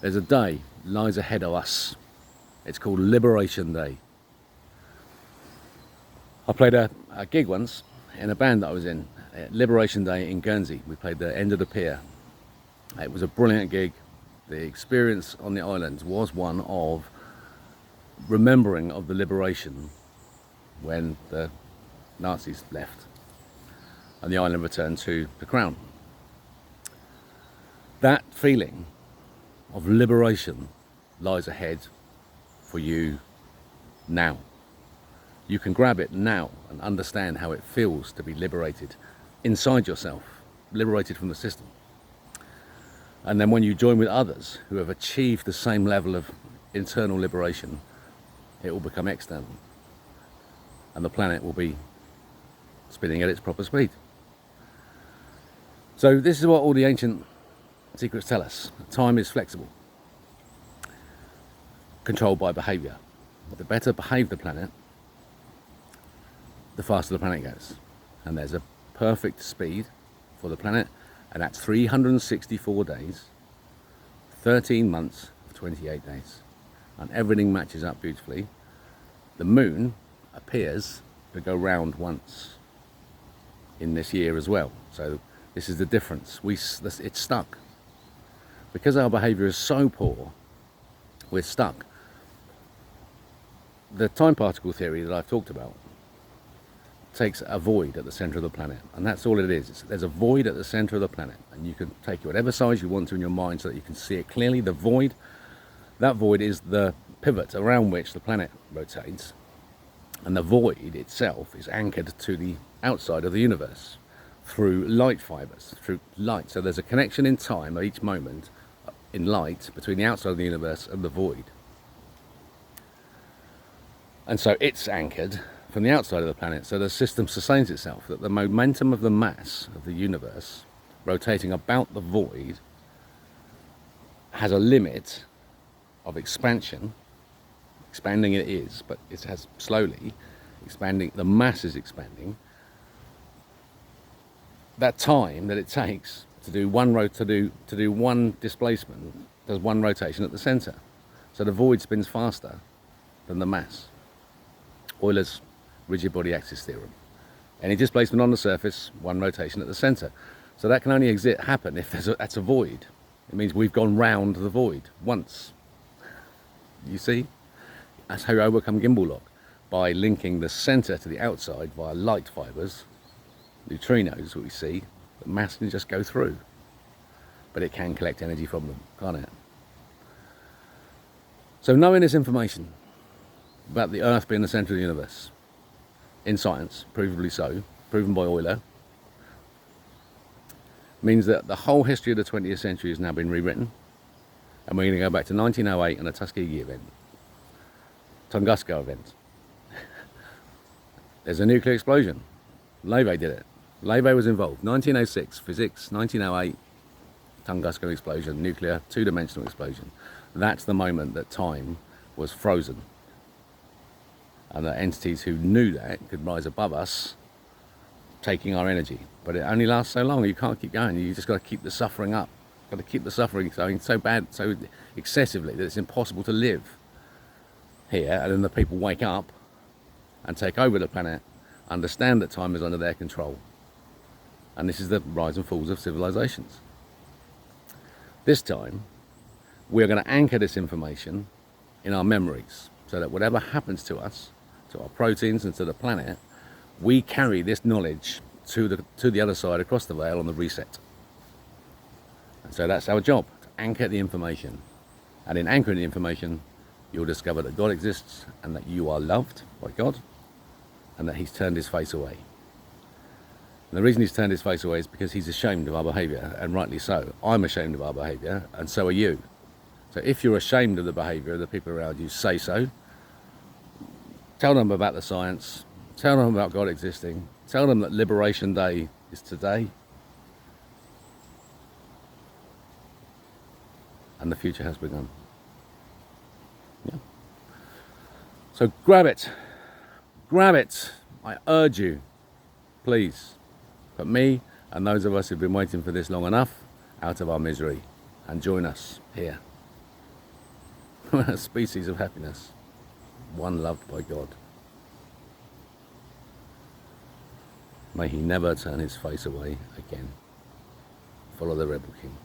There's a day lies ahead of us. It's called Liberation Day. I played a gig once in a band that I was in, Liberation Day in Guernsey. We played the end of the pier. It was a brilliant gig. The experience on the island was one of remembering of the liberation when the Nazis left and the island returned to the crown. That feeling of liberation lies ahead for you now. You can grab it now and understand how it feels to be liberated inside yourself, liberated from the system. And then when you join with others who have achieved the same level of internal liberation, it will become external. And the planet will be spinning at its proper speed. So this is what all the ancient secrets tell us. Time is flexible, controlled by behaviour. The better behaved the planet, the faster the planet goes. And there's a perfect speed for the planet, and that's 364 days, 13 months, 28 days. And everything matches up beautifully. The moon appears to go round once in this year as well. So this is the difference. It's stuck. Because our behaviour is so poor, we're stuck. The time particle theory that I've talked about takes a void at the centre of the planet, and that's all it is. There's a void at the centre of the planet, and you can take it whatever size you want to in your mind so that you can see it clearly. The void, that void is the pivot around which the planet rotates, and the void itself is anchored to the outside of the universe through light fibres, through light. So there's a connection in time at each moment in light between the outside of the universe and the void. And so it's anchored from the outside of the planet, so the system sustains itself, that the momentum of the mass of the universe rotating about the void has a limit of expansion. Expanding it is, but it has slowly expanding, the mass is expanding. That time that it takes to do one displacement does one rotation at the centre. So the void spins faster than the mass. Euler's rigid body axis theorem. Any displacement on the surface, one rotation at the centre. So that can only happen if that's a void. It means we've gone round the void once. You see? That's how you overcome gimbal lock, by linking the centre to the outside via light fibres, neutrinos that we see, the mass can just go through. But it can collect energy from them, can't it? So knowing this information about the Earth being the centre of the universe, in science, provably so, proven by Euler, means that the whole history of the 20th century has now been rewritten, and we're going to go back to 1908 and the Tuskegee event, Tunguska event. There's a nuclear explosion. Levy did it. Levy was involved. 1906, physics. 1908, Tunguska explosion, nuclear, two-dimensional explosion. That's the moment that time was frozen. And the entities who knew that could rise above us, taking our energy. But it only lasts so long. You can't keep going. You just got to keep the suffering up. Got to keep the suffering going so bad, so excessively, that it's impossible to live here. And then the people wake up and take over the planet, understand that time is under their control. And this is the rise and falls of civilizations. This time, we're going to anchor this information in our memories, so that whatever happens to us, to our proteins and to the planet, we carry this knowledge to the other side, across the veil, on the reset. And so that's our job, to anchor the information. And in anchoring the information, you'll discover that God exists, and that you are loved by God, and that he's turned his face away. And the reason he's turned his face away is because he's ashamed of our behaviour, and rightly so. I'm ashamed of our behaviour, and so are you. So if you're ashamed of the behaviour of the people around you, say so. Tell them about the science. Tell them about God existing. Tell them that Liberation Day is today. And the future has begun. Yeah. So grab it. Grab it. I urge you. Please. Put me and those of us who've been waiting for this long enough out of our misery, and join us here. a species of happiness, one loved by God. May he never turn his face away again. Follow the Rebel King.